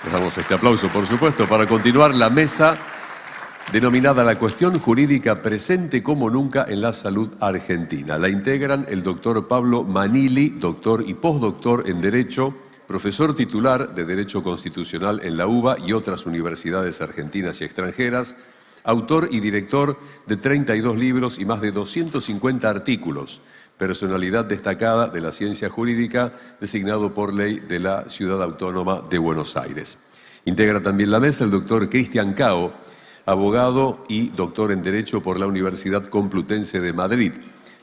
Les damos este aplauso, por supuesto, para continuar la mesa denominada La Cuestión Jurídica presente como nunca en la salud argentina. La integran el doctor Pablo Manili, doctor y postdoctor en Derecho, profesor titular de Derecho Constitucional en la UBA y otras universidades argentinas y extranjeras, autor y director de 32 libros y más de 250 artículos, personalidad destacada de la ciencia jurídica, designado por ley de la Ciudad Autónoma de Buenos Aires. Integra también la mesa el doctor Cristian Cao, abogado y doctor en Derecho por la Universidad Complutense de Madrid,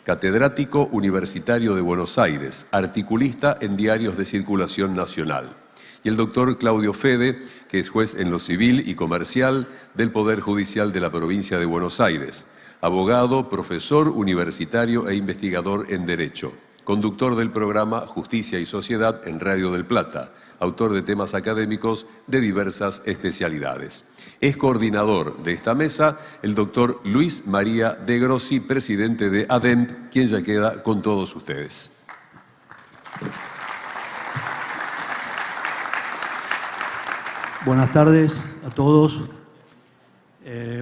catedrático universitario de Buenos Aires, articulista en diarios de circulación nacional. Y el doctor Claudio Fede, que es juez en lo civil y comercial del Poder Judicial de la provincia de Buenos Aires, abogado, profesor universitario e investigador en Derecho, conductor del programa Justicia y Sociedad en Radio del Plata, autor de temas académicos de diversas especialidades. Es coordinador de esta mesa el doctor Luis María de Grossi, presidente de ADEMP, quien ya queda con todos ustedes. Buenas tardes a todos.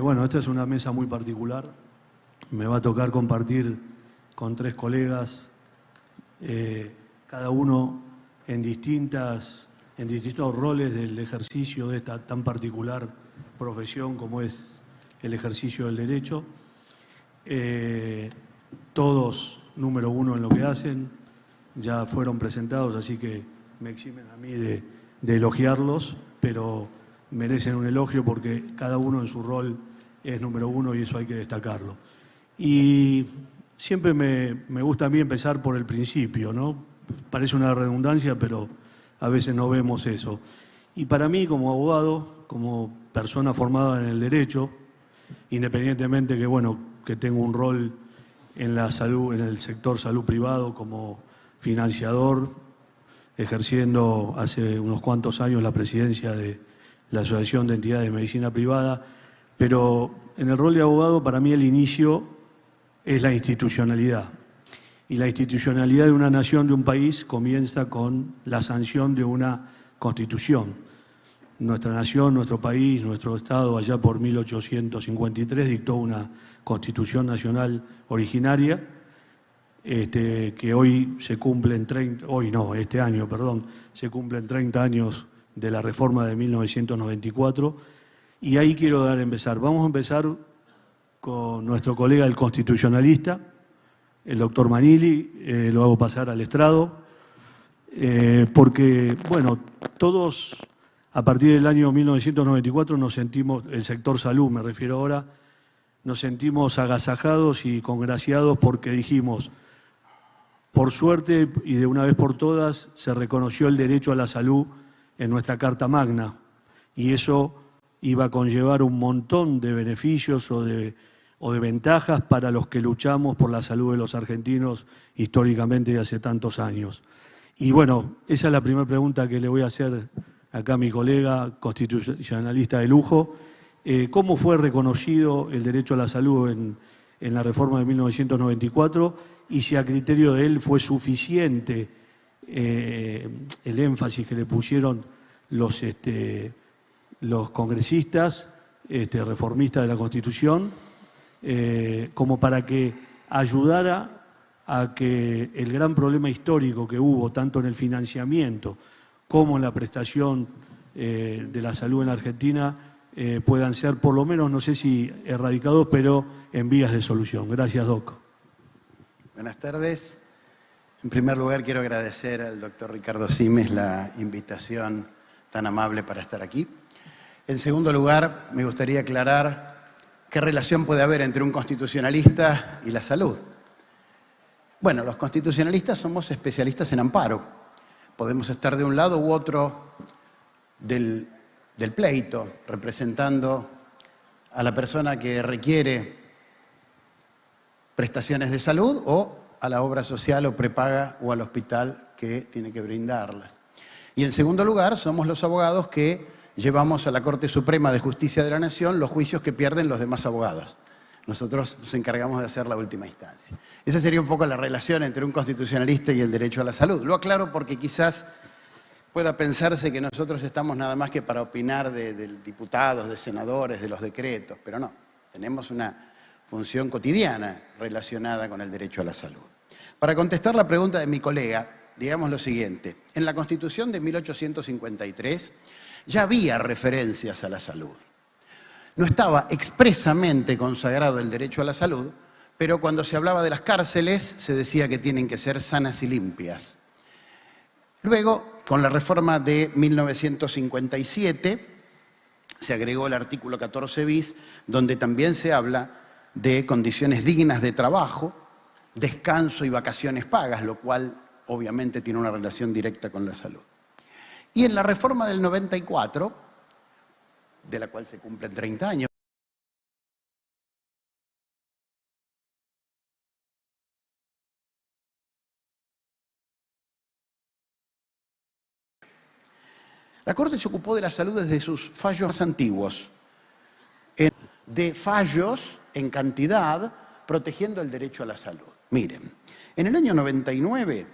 Bueno, esta es una mesa muy particular. Me va a tocar compartir con tres colegas, cada uno en distintos roles del ejercicio de esta tan particular profesión como es el ejercicio del derecho. Todos número uno en lo que hacen, ya fueron presentados, así que me eximen a mí de elogiarlos, pero merecen un elogio porque cada uno en su rol es número uno y eso hay que destacarlo. Y siempre me gusta a mí empezar por el principio, ¿no? Parece una redundancia, pero a veces no vemos eso. Y para mí, como abogado, como persona formada en el derecho, independientemente que tengo un rol en la salud, en el sector salud privado como financiador, ejerciendo hace unos cuantos años la presidencia de la Asociación de Entidades de Medicina Privada, pero en el rol de abogado para mí el inicio es la institucionalidad. Y la institucionalidad de una nación, de un país, comienza con la sanción de una constitución. Nuestra nación, nuestro país, nuestro Estado, allá por 1853, dictó una constitución nacional originaria, que hoy se cumplen este año se cumplen 30 años de la reforma de 1994, y ahí quiero empezar. Vamos a empezar con nuestro colega el constitucionalista, el doctor Manili, lo hago pasar al estrado, porque, todos a partir del año 1994 nos sentimos, el sector salud me refiero ahora, nos sentimos agasajados y congraciados porque dijimos, por suerte y de una vez por todas, se reconoció el derecho a la salud en nuestra Carta Magna, y eso iba a conllevar un montón de beneficios o de ventajas para los que luchamos por la salud de los argentinos históricamente de hace tantos años. Y esa es la primera pregunta que le voy a hacer acá a mi colega constitucionalista de lujo. ¿Cómo fue reconocido el derecho a la salud en la reforma de 1994 y si a criterio de él fue suficiente el énfasis que le pusieron los congresistas reformistas de la Constitución como para que ayudara a que el gran problema histórico que hubo tanto en el financiamiento como en la prestación de la salud en la Argentina puedan ser por lo menos, no sé si erradicados, pero en vías de solución? Gracias, Doc. Buenas tardes. En primer lugar, quiero agradecer al doctor Ricardo Simes la invitación tan amable para estar aquí. En segundo lugar, me gustaría aclarar qué relación puede haber entre un constitucionalista y la salud. Bueno, los constitucionalistas somos especialistas en amparo. Podemos estar de un lado u otro del pleito, representando a la persona que requiere prestaciones de salud o a la obra social o prepaga o al hospital que tiene que brindarlas. Y en segundo lugar, somos los abogados que llevamos a la Corte Suprema de Justicia de la Nación los juicios que pierden los demás abogados. Nosotros nos encargamos de hacer la última instancia. Esa sería un poco la relación entre un constitucionalista y el derecho a la salud. Lo aclaro porque quizás pueda pensarse que nosotros estamos nada más que para opinar de diputados, de senadores, de los decretos, pero no, tenemos una función cotidiana relacionada con el derecho a la salud. Para contestar la pregunta de mi colega, digamos lo siguiente: en la Constitución de 1853 ya había referencias a la salud. No estaba expresamente consagrado el derecho a la salud, pero cuando se hablaba de las cárceles se decía que tienen que ser sanas y limpias. Luego, con la reforma de 1957, se agregó el artículo 14 bis, donde también se habla de condiciones dignas de trabajo, descanso y vacaciones pagas, lo cual obviamente tiene una relación directa con la salud. Y en la reforma del 94, de la cual se cumplen 30 años, la Corte se ocupó de la salud desde sus fallos más antiguos, de fallos en cantidad, protegiendo el derecho a la salud. Miren, en el año 99,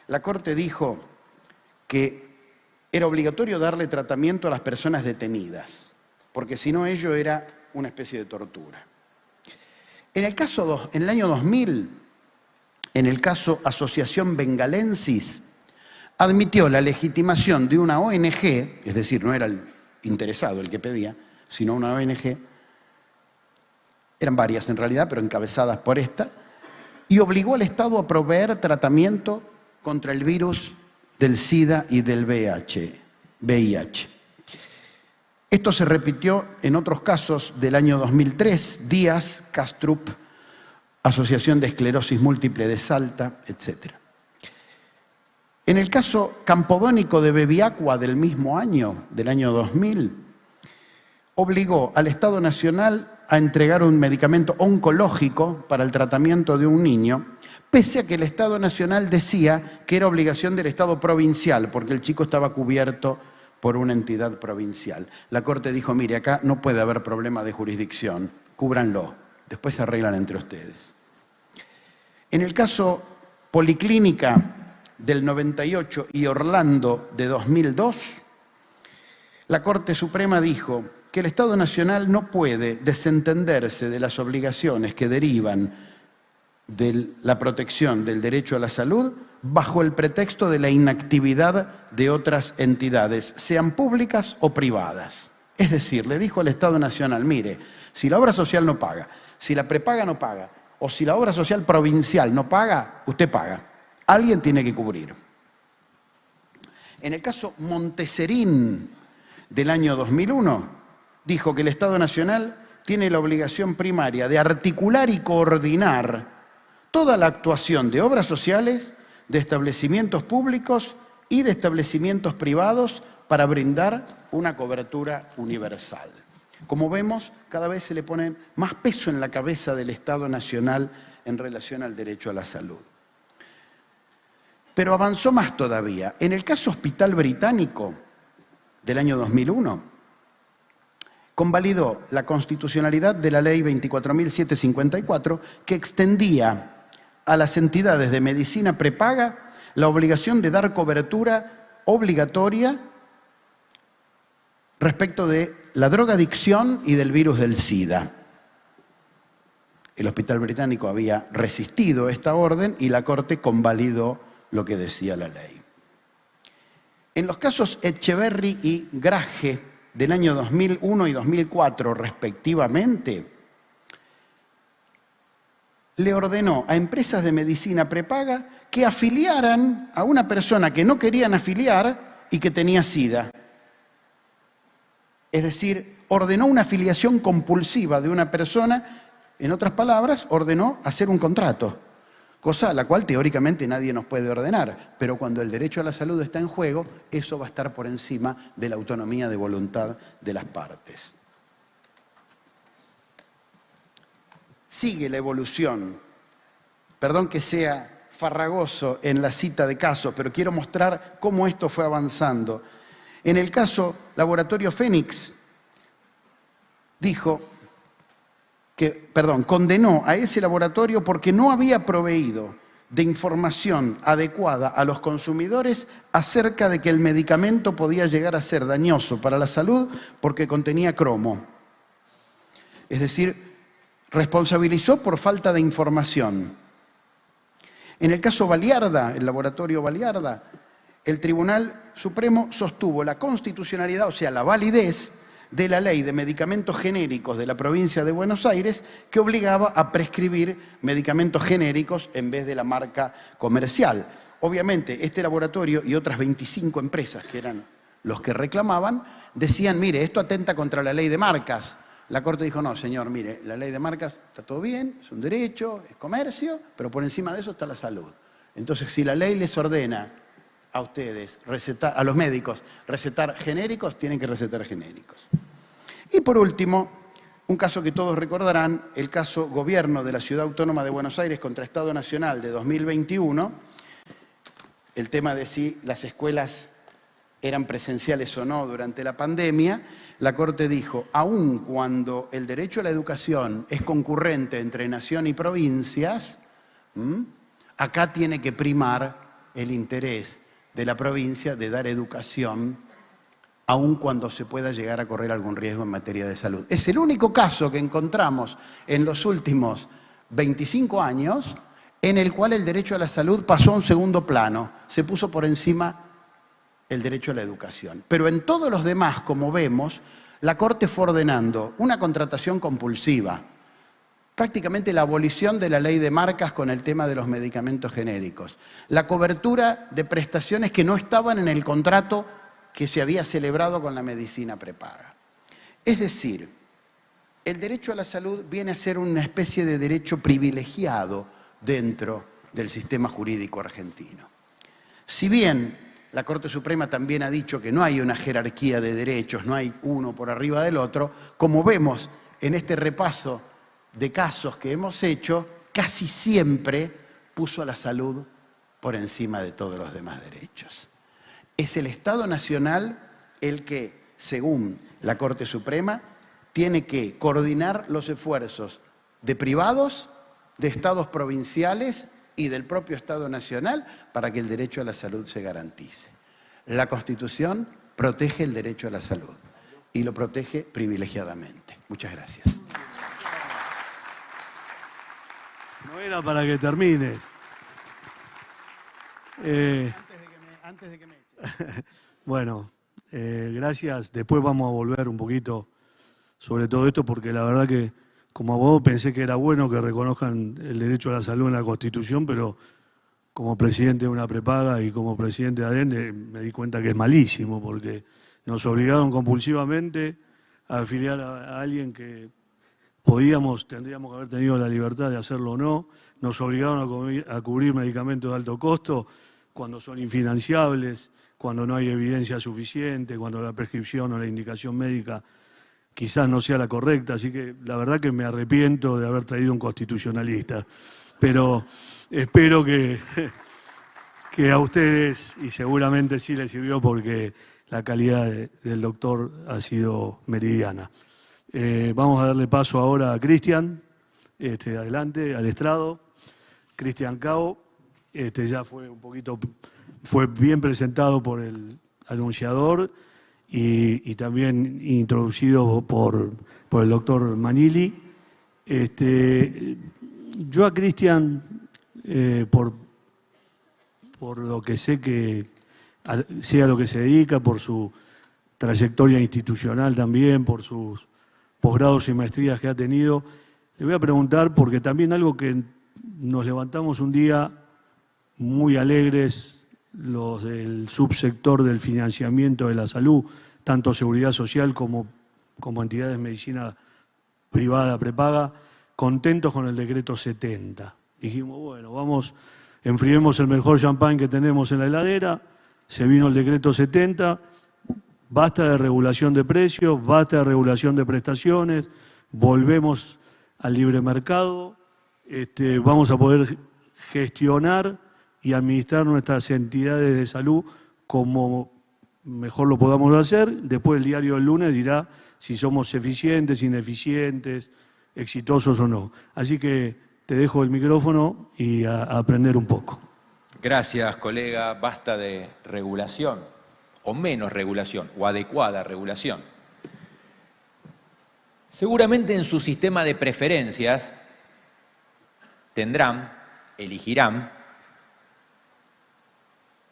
la Corte dijo que era obligatorio darle tratamiento a las personas detenidas, porque si no ello era una especie de tortura. En el año 2000, en el caso Asociación Bengalensis, admitió la legitimación de una ONG, es decir, no era el interesado el que pedía, sino una ONG, eran varias en realidad, pero encabezadas por esta, y obligó al Estado a proveer tratamiento contra el virus del SIDA y del VIH. Esto se repitió en otros casos del año 2003, Díaz, Castrup, Asociación de Esclerosis Múltiple de Salta, etc. En el caso Campodónico de Bebiacqua del mismo año, del año 2000, obligó al Estado Nacional a entregar un medicamento oncológico para el tratamiento de un niño, pese a que el Estado Nacional decía que era obligación del Estado provincial, porque el chico estaba cubierto por una entidad provincial. La Corte dijo, mire, acá no puede haber problema de jurisdicción, cúbranlo, después se arreglan entre ustedes. En el caso Policlínica del 98 y Orlando de 2002, la Corte Suprema dijo que el Estado Nacional no puede desentenderse de las obligaciones que derivan de la protección del derecho a la salud bajo el pretexto de la inactividad de otras entidades, sean públicas o privadas. Es decir, le dijo al Estado Nacional, mire, si la obra social no paga, si la prepaga no paga, o si la obra social provincial no paga, usted paga. Alguien tiene que cubrir. En el caso Monteserín del año 2001, dijo que el Estado Nacional tiene la obligación primaria de articular y coordinar toda la actuación de obras sociales, de establecimientos públicos y de establecimientos privados para brindar una cobertura universal. Como vemos, cada vez se le pone más peso en la cabeza del Estado Nacional en relación al derecho a la salud. Pero avanzó más todavía. En el caso Hospital Británico del año 2001, convalidó la constitucionalidad de la Ley 24.754 que extendía a las entidades de medicina prepaga la obligación de dar cobertura obligatoria respecto de la drogadicción y del virus del SIDA. El Hospital Británico había resistido esta orden y la Corte convalidó lo que decía la ley. En los casos Echeverry y Graje del año 2001 y 2004 respectivamente, le ordenó a empresas de medicina prepaga que afiliaran a una persona que no querían afiliar y que tenía SIDA. Es decir, ordenó una afiliación compulsiva de una persona, en otras palabras, ordenó hacer un contrato, cosa a la cual teóricamente nadie nos puede ordenar, pero cuando el derecho a la salud está en juego, eso va a estar por encima de la autonomía de voluntad de las partes. Sigue la evolución. Perdón que sea farragoso en la cita de casos, pero quiero mostrar cómo esto fue avanzando. En el caso Laboratorio Fénix, condenó a ese laboratorio porque no había proveído de información adecuada a los consumidores acerca de que el medicamento podía llegar a ser dañoso para la salud porque contenía cromo. Es decir, responsabilizó por falta de información. En el caso Baliarda, el laboratorio Baliarda, el Tribunal Supremo sostuvo la constitucionalidad, o sea, la validez de la ley de medicamentos genéricos de la provincia de Buenos Aires que obligaba a prescribir medicamentos genéricos en vez de la marca comercial. Obviamente, este laboratorio y otras 25 empresas que eran los que reclamaban, decían, mire, esto atenta contra la ley de marcas. La Corte dijo, no, señor, mire, la ley de marcas está todo bien, es un derecho, es comercio, pero por encima de eso está la salud. Entonces, si la ley les ordena a ustedes, a los médicos, recetar genéricos, tienen que recetar genéricos. Y por último, un caso que todos recordarán, el caso Gobierno de la Ciudad Autónoma de Buenos Aires contra Estado Nacional de 2021, el tema de si las escuelas eran presenciales o no durante la pandemia. La Corte dijo, aun cuando el derecho a la educación es concurrente entre nación y provincias, acá tiene que primar el interés de la provincia de dar educación, aun cuando se pueda llegar a correr algún riesgo en materia de salud. Es el único caso que encontramos en los últimos 25 años en el cual el derecho a la salud pasó a un segundo plano, se puso por encima el derecho a la educación. Pero en todos los demás, como vemos, la Corte fue ordenando una contratación compulsiva, prácticamente la abolición de la ley de marcas con el tema de los medicamentos genéricos, la cobertura de prestaciones que no estaban en el contrato que se había celebrado con la medicina prepaga. Es decir, el derecho a la salud viene a ser una especie de derecho privilegiado dentro del sistema jurídico argentino. Si bien la Corte Suprema también ha dicho que no hay una jerarquía de derechos, no hay uno por arriba del otro, como vemos en este repaso de casos que hemos hecho, casi siempre puso a la salud por encima de todos los demás derechos. Es el Estado Nacional el que, según la Corte Suprema, tiene que coordinar los esfuerzos de privados, de estados provinciales y del propio Estado Nacional para que el derecho a la salud se garantice. La Constitución protege el derecho a la salud y lo protege privilegiadamente. Muchas gracias. No era para que termines. Antes de que me eche. Bueno, gracias. Después vamos a volver un poquito sobre todo esto, porque la verdad que como abogado pensé que era bueno que reconozcan el derecho a la salud en la Constitución, pero como presidente de una prepaga y como presidente de ADN me di cuenta que es malísimo, porque nos obligaron compulsivamente a afiliar a alguien que tendríamos que haber tenido la libertad de hacerlo o no. Nos obligaron a cubrir medicamentos de alto costo cuando son infinanciables, cuando no hay evidencia suficiente, cuando la prescripción o la indicación médica quizás no sea la correcta. Así que la verdad que me arrepiento de haber traído un constitucionalista. Pero espero que a ustedes, y seguramente sí les sirvió porque la calidad del doctor ha sido meridiana. Vamos a darle paso ahora a Cristian, adelante, al estrado. Cristian Cao, ya fue bien presentado por el anunciador y también introducido por el doctor Manili. Yo a Cristian, por lo que sé que sea lo que se dedica, por su trayectoria institucional también, por sus posgrados y maestrías que ha tenido, le voy a preguntar, porque también algo que nos levantamos un día muy alegres, los del subsector del financiamiento de la salud, tanto Seguridad Social como entidades de medicina privada prepaga, contentos con el decreto 70. Dijimos, bueno, enfriemos el mejor champán que tenemos en la heladera, se vino el decreto 70, basta de regulación de precios, basta de regulación de prestaciones, volvemos al libre mercado, vamos a poder gestionar y administrar nuestras entidades de salud como mejor lo podamos hacer. Después el diario del lunes dirá si somos eficientes, ineficientes, exitosos o no. Así que te dejo el micrófono y a aprender un poco. Gracias, colega. Basta de regulación, o menos regulación, o adecuada regulación. Seguramente en su sistema de preferencias elegirán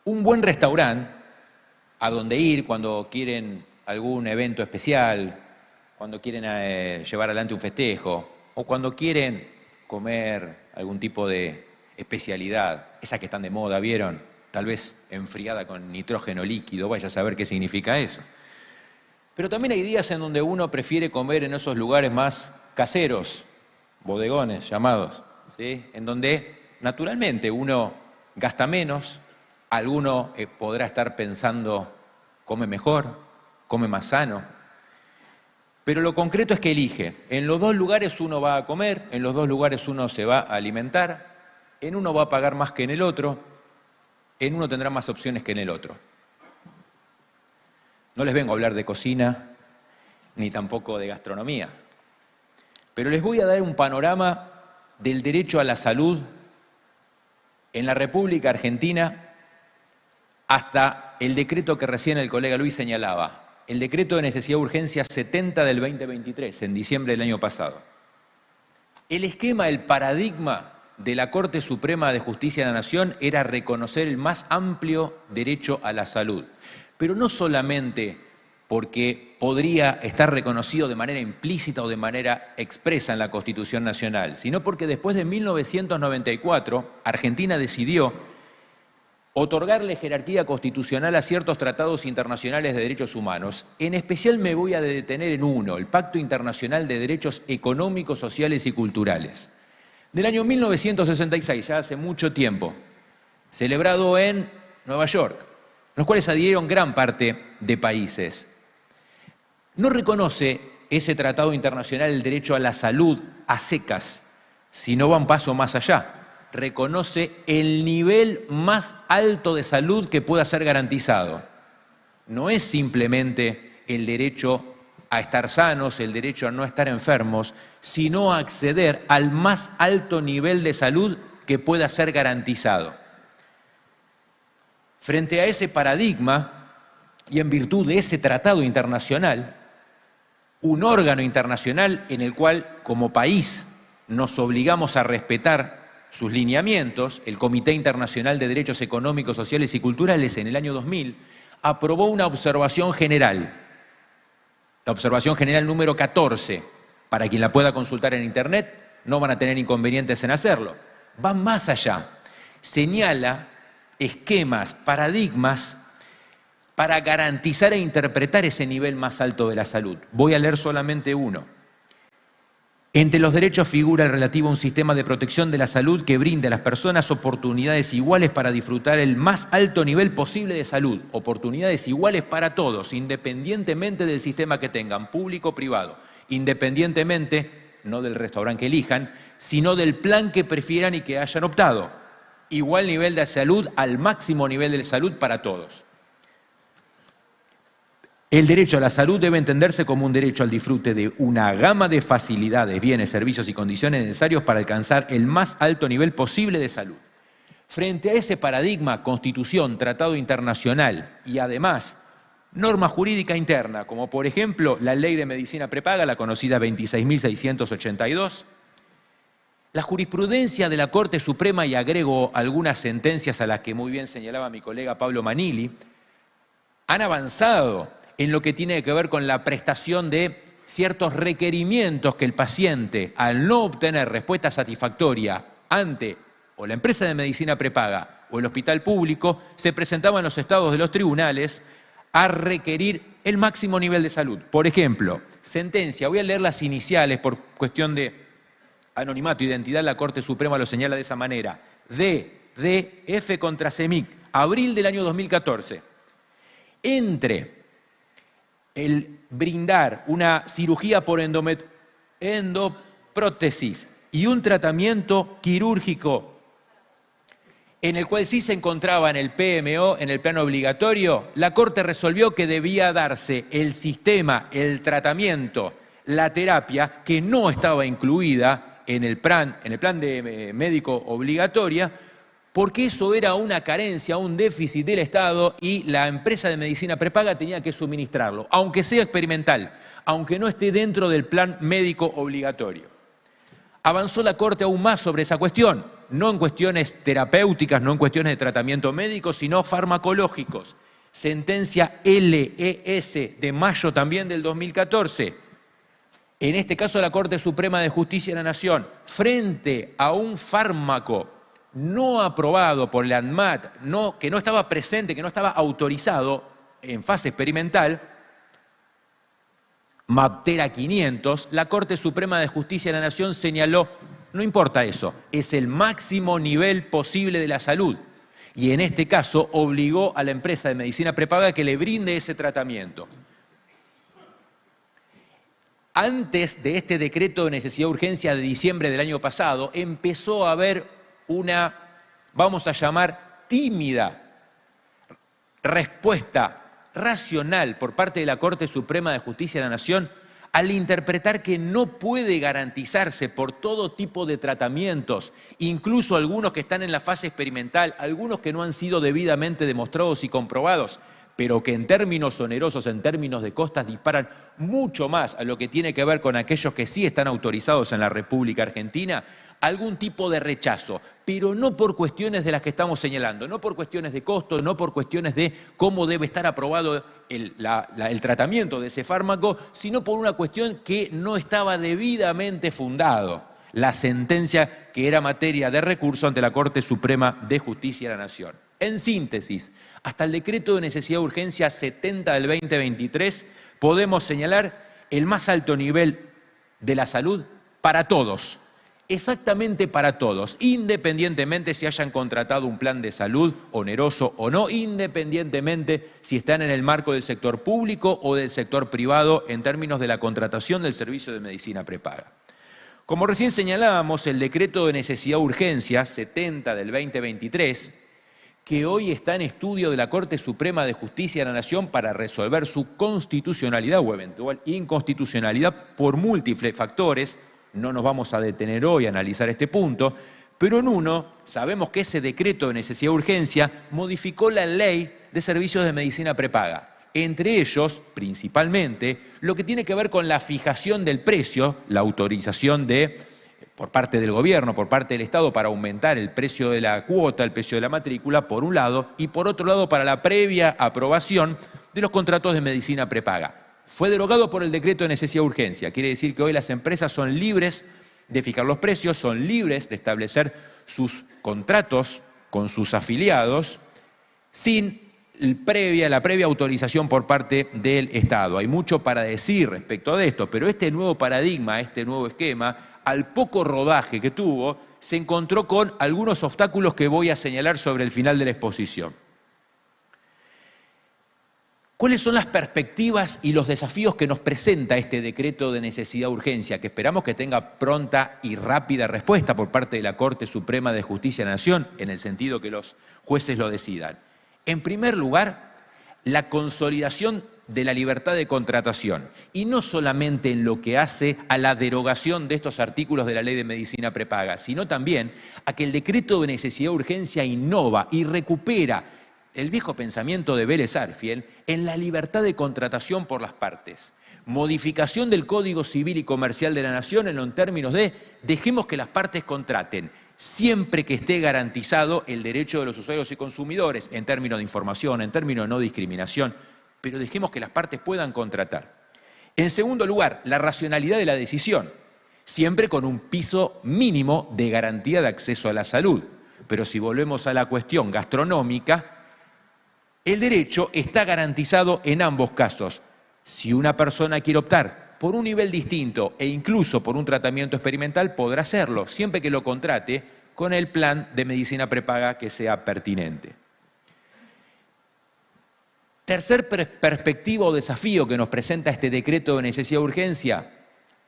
un buen restaurante a donde ir cuando quieren algún evento especial, cuando quieren llevar adelante un festejo, o cuando quieren comer algún tipo de especialidad, esas que están de moda, ¿vieron? Tal vez enfriada con nitrógeno líquido, vaya a saber qué significa eso. Pero también hay días en donde uno prefiere comer en esos lugares más caseros, bodegones llamados, ¿sí? En donde naturalmente uno gasta menos, alguno podrá estar pensando, come mejor, come más sano, pero lo concreto es que elige. En los dos lugares uno va a comer, en los dos lugares uno se va a alimentar, en uno va a pagar más que en el otro, en uno tendrá más opciones que en el otro. No les vengo a hablar de cocina, ni tampoco de gastronomía, pero les voy a dar un panorama del derecho a la salud en la República Argentina hasta el decreto que recién el colega Luis señalaba, el decreto de necesidad de urgencia 70 del 2023, en diciembre del año pasado. El esquema, el paradigma de la Corte Suprema de Justicia de la Nación era reconocer el más amplio derecho a la salud, pero no solamente porque podría estar reconocido de manera implícita o de manera expresa en la Constitución Nacional, sino porque después de 1994 Argentina decidió otorgarle jerarquía constitucional a ciertos tratados internacionales de derechos humanos. En especial me voy a detener en uno, el Pacto Internacional de Derechos Económicos, Sociales y Culturales, del año 1966, ya hace mucho tiempo, celebrado en Nueva York, los cuales adhirieron gran parte de países. No reconoce ese tratado internacional el derecho a la salud a secas, sino va un paso más allá. Reconoce el nivel más alto de salud que pueda ser garantizado. No es simplemente el derecho a estar sanos, el derecho a no estar enfermos, sino a acceder al más alto nivel de salud que pueda ser garantizado. Frente a ese paradigma, y en virtud de ese tratado internacional, un órgano internacional en el cual, como país, nos obligamos a respetar sus lineamientos, el Comité Internacional de Derechos Económicos, Sociales y Culturales, en el año 2000, aprobó una observación general, la observación general número 14, para quien la pueda consultar en internet, no van a tener inconvenientes en hacerlo. Va más allá, señala esquemas, paradigmas para garantizar e interpretar ese nivel más alto de la salud. Voy a leer solamente uno. Entre los derechos figura el relativo a un sistema de protección de la salud que brinde a las personas oportunidades iguales para disfrutar el más alto nivel posible de salud. Oportunidades iguales para todos, independientemente del sistema que tengan, público o privado. Independientemente, no del restaurante que elijan, sino del plan que prefieran y que hayan optado. Igual nivel de salud al máximo nivel de salud para todos. El derecho a la salud debe entenderse como un derecho al disfrute de una gama de facilidades, bienes, servicios y condiciones necesarios para alcanzar el más alto nivel posible de salud. Frente a ese paradigma, Constitución, Tratado Internacional y además norma jurídica interna, como por ejemplo la Ley de Medicina Prepaga, la conocida 26.682, la jurisprudencia de la Corte Suprema, y agrego algunas sentencias a las que muy bien señalaba mi colega Pablo Manili, han avanzado en lo que tiene que ver con la prestación de ciertos requerimientos que el paciente, al no obtener respuesta satisfactoria ante o la empresa de medicina prepaga o el hospital público, se presentaba en los estados de los tribunales a requerir el máximo nivel de salud. Por ejemplo, sentencia, voy a leer las iniciales por cuestión de anonimato, identidad, la Corte Suprema lo señala de esa manera. DF contra CEMIC, abril del año 2014. Entre el brindar una cirugía por endoprótesis y un tratamiento quirúrgico en el cual sí se encontraba en el PMO, en el plano obligatorio, la Corte resolvió que debía darse el sistema, el tratamiento, la terapia que no estaba incluida en el plan de médico obligatoria, porque eso era una carencia, un déficit del Estado y la empresa de medicina prepaga tenía que suministrarlo, aunque sea experimental, aunque no esté dentro del plan médico obligatorio. Avanzó la Corte aún más sobre esa cuestión, no en cuestiones terapéuticas, no en cuestiones de tratamiento médico, sino farmacológicos. Sentencia LES de mayo también del 2014. En este caso la Corte Suprema de Justicia de la Nación, frente a un fármaco no aprobado por la ANMAT, que no estaba presente, que no estaba autorizado en fase experimental, Mabtera 500, la Corte Suprema de Justicia de la Nación señaló, no importa eso, es el máximo nivel posible de la salud. Y en este caso obligó a la empresa de medicina prepaga que le brinde ese tratamiento. Antes de este decreto de necesidad de urgencia de diciembre del año pasado, empezó a haber una, vamos a llamar, tímida respuesta racional por parte de la Corte Suprema de Justicia de la Nación al interpretar que no puede garantizarse por todo tipo de tratamientos, incluso algunos que están en la fase experimental, algunos que no han sido debidamente demostrados y comprobados, pero que en términos onerosos, en términos de costas, disparan mucho más a lo que tiene que ver con aquellos que sí están autorizados en la República Argentina, algún tipo de rechazo, pero no por cuestiones de las que estamos señalando, no por cuestiones de costo, no por cuestiones de cómo debe estar aprobado el tratamiento de ese fármaco, sino por una cuestión que no estaba debidamente fundado, la sentencia que era materia de recurso ante la Corte Suprema de Justicia de la Nación. En síntesis, hasta el decreto de necesidad de urgencia 70 del 2023 podemos señalar el más alto nivel de la salud para todos. Exactamente para todos, independientemente si hayan contratado un plan de salud oneroso o no, independientemente si están en el marco del sector público o del sector privado en términos de la contratación del servicio de medicina prepaga. Como recién señalábamos, el decreto de necesidad de urgencia 70 del 2023, que hoy está en estudio de la Corte Suprema de Justicia de la Nación para resolver su constitucionalidad o eventual inconstitucionalidad por múltiples factores. No nos vamos a detener hoy a analizar este punto, pero en uno sabemos que ese decreto de necesidad de urgencia modificó la ley de servicios de medicina prepaga. Entre ellos, principalmente, lo que tiene que ver con la fijación del precio, la autorización por parte del gobierno, por parte del Estado, para aumentar el precio de la cuota, el precio de la matrícula, por un lado, y por otro lado, para la previa aprobación de los contratos de medicina prepaga. Fue derogado por el decreto de necesidad de urgencia. Quiere decir que hoy las empresas son libres de fijar los precios, son libres de establecer sus contratos con sus afiliados sin la previa autorización por parte del Estado. Hay mucho para decir respecto de esto, pero este nuevo paradigma, este nuevo esquema, al poco rodaje que tuvo, se encontró con algunos obstáculos que voy a señalar sobre el final de la exposición. ¿Cuáles son las perspectivas y los desafíos que nos presenta este decreto de necesidad de urgencia, que esperamos que tenga pronta y rápida respuesta por parte de la Corte Suprema de Justicia de la Nación, en el sentido que los jueces lo decidan? En primer lugar, la consolidación de la libertad de contratación, y no solamente en lo que hace a la derogación de estos artículos de la Ley de Medicina Prepaga, sino también a que el decreto de necesidad de urgencia innova y recupera el viejo pensamiento de Vélez Arfiel en la libertad de contratación por las partes. Modificación del Código Civil y Comercial de la Nación en los términos de dejemos que las partes contraten, siempre que esté garantizado el derecho de los usuarios y consumidores en términos de información, en términos de no discriminación, pero dejemos que las partes puedan contratar. En segundo lugar, la racionalidad de la decisión, siempre con un piso mínimo de garantía de acceso a la salud. Pero si volvemos a la cuestión gastronómica, el derecho está garantizado en ambos casos. Si una persona quiere optar por un nivel distinto e incluso por un tratamiento experimental, podrá hacerlo, siempre que lo contrate con el plan de medicina prepaga que sea pertinente. Tercer perspectiva o desafío que nos presenta este decreto de necesidad de urgencia,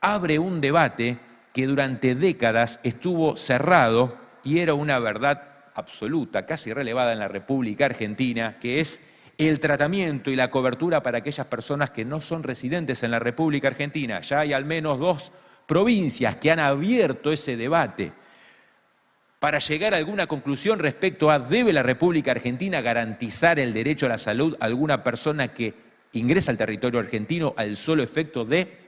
abre un debate que durante décadas estuvo cerrado y era una verdad absoluta, casi relevada en la República Argentina, que es el tratamiento y la cobertura para aquellas personas que no son residentes en la República Argentina. Ya hay al menos 2 provincias que han abierto ese debate para llegar a alguna conclusión respecto a ¿debe la República Argentina garantizar el derecho a la salud a alguna persona que ingresa al territorio argentino al solo efecto de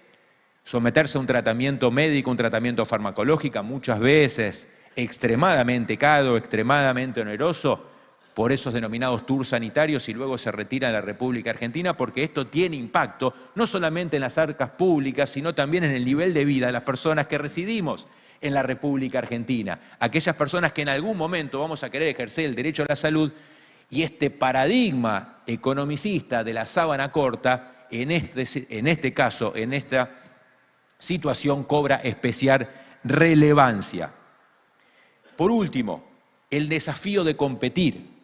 someterse a un tratamiento médico, un tratamiento farmacológico, muchas veces extremadamente caro, extremadamente oneroso, por esos denominados tours sanitarios, y luego se retira a la República Argentina, porque esto tiene impacto no solamente en las arcas públicas, sino también en el nivel de vida de las personas que residimos en la República Argentina, aquellas personas que en algún momento vamos a querer ejercer el derecho a la salud, y este paradigma economicista de la sábana corta, en este caso, en esta situación, cobra especial relevancia. Por último, el desafío de competir.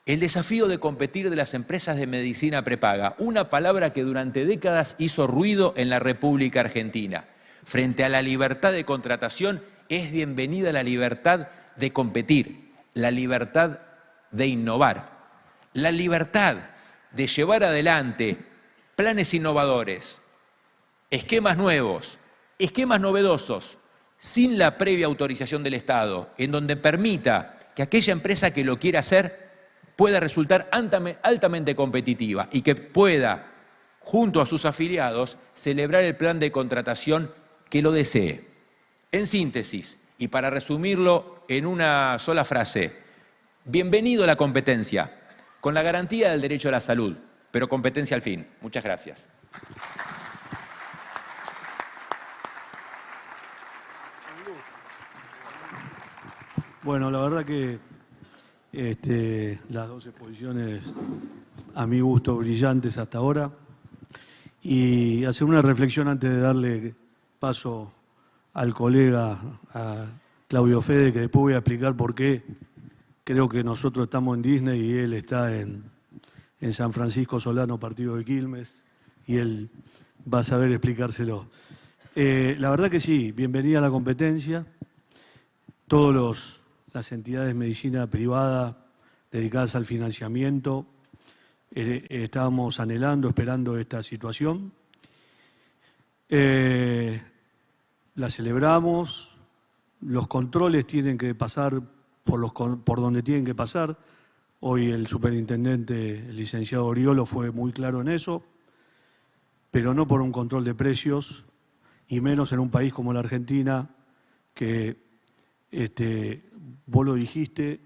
El desafío de competir de las empresas de medicina prepaga, una palabra que durante décadas hizo ruido en la República Argentina. Frente a la libertad de contratación, es bienvenida la libertad de competir, la libertad de innovar, la libertad de llevar adelante planes innovadores, esquemas nuevos, esquemas novedosos, sin la previa autorización del Estado, en donde permita que aquella empresa que lo quiera hacer pueda resultar altamente competitiva y que pueda, junto a sus afiliados, celebrar el plan de contratación que lo desee. En síntesis, y para resumirlo en una sola frase, bienvenido a la competencia, con la garantía del derecho a la salud, pero competencia al fin. Muchas gracias. Bueno, la verdad que las dos exposiciones, a mi gusto, brillantes hasta ahora. Y hacer una reflexión antes de darle paso al colega, a Claudio Fede, que después voy a explicar por qué creo que nosotros estamos en Disney y él está en San Francisco Solano, partido de Quilmes, y él va a saber explicárselo. La verdad que sí, bienvenida a la competencia. Todas las entidades de medicina privada dedicadas al financiamiento estábamos anhelando, esperando esta situación. La celebramos, los controles tienen que pasar por donde tienen que pasar. Hoy el superintendente, el licenciado Oriolo, fue muy claro en eso, pero no por un control de precios, y menos en un país como la Argentina, que vos lo dijiste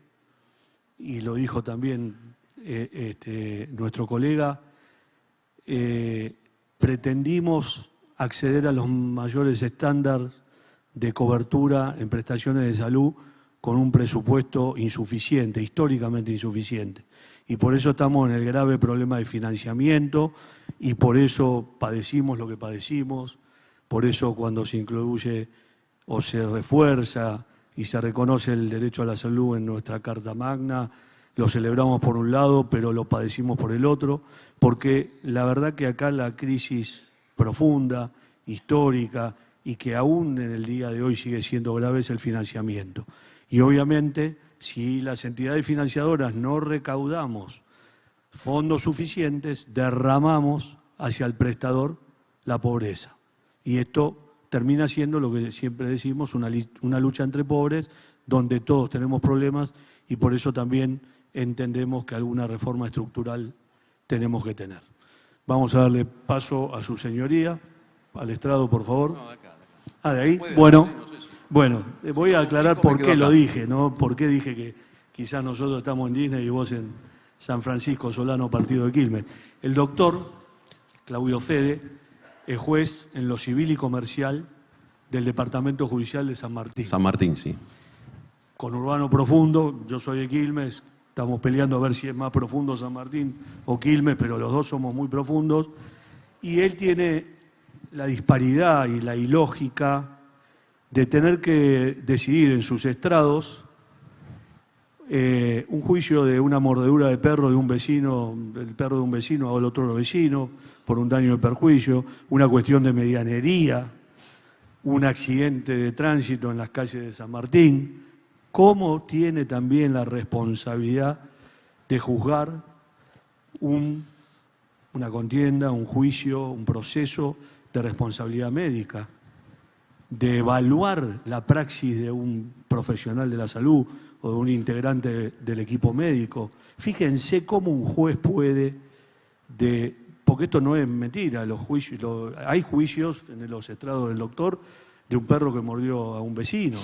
y lo dijo también nuestro colega, pretendimos acceder a los mayores estándares de cobertura en prestaciones de salud con un presupuesto insuficiente, históricamente insuficiente. Y por eso estamos en el grave problema de financiamiento y por eso padecimos lo que padecimos, por eso cuando se incluye o se refuerza y se reconoce el derecho a la salud en nuestra Carta Magna, lo celebramos por un lado, pero lo padecimos por el otro, porque la verdad que acá la crisis profunda, histórica, y que aún en el día de hoy sigue siendo grave es el financiamiento. Y obviamente, si las entidades financiadoras no recaudamos fondos suficientes, derramamos hacia el prestador la pobreza. Y esto termina siendo lo que siempre decimos, una lucha entre pobres, donde todos tenemos problemas y por eso también entendemos que alguna reforma estructural tenemos que tener. Vamos a darle paso a su señoría, al estrado, por favor. No, de acá. ¿De ahí? Puede, Bueno, no sé si- bueno, voy a aclarar por qué acá. lo dije, ¿no? Por qué dije que quizás nosotros estamos en Disney y vos en San Francisco Solano, partido de Quilmes. El doctor Claudio Fede es juez en lo civil y comercial del Departamento Judicial de San Martín. San Martín, sí. Conurbano profundo, yo soy de Quilmes, estamos peleando a ver si es más profundo San Martín o Quilmes, pero los dos somos muy profundos. Y él tiene la disparidad y la ilógica de tener que decidir en sus estrados un juicio de una mordedura de perro de un vecino, el perro de un vecino al otro vecino, por un daño de perjuicio, una cuestión de medianería, un accidente de tránsito en las calles de San Martín, cómo tiene también la responsabilidad de juzgar una contienda, un juicio, un proceso de responsabilidad médica. de evaluar la praxis de un profesional de la salud o de un integrante del equipo médico. Fíjense cómo un juez puede, porque esto no es mentira, hay juicios en los estrados del doctor de un perro que mordió a un vecino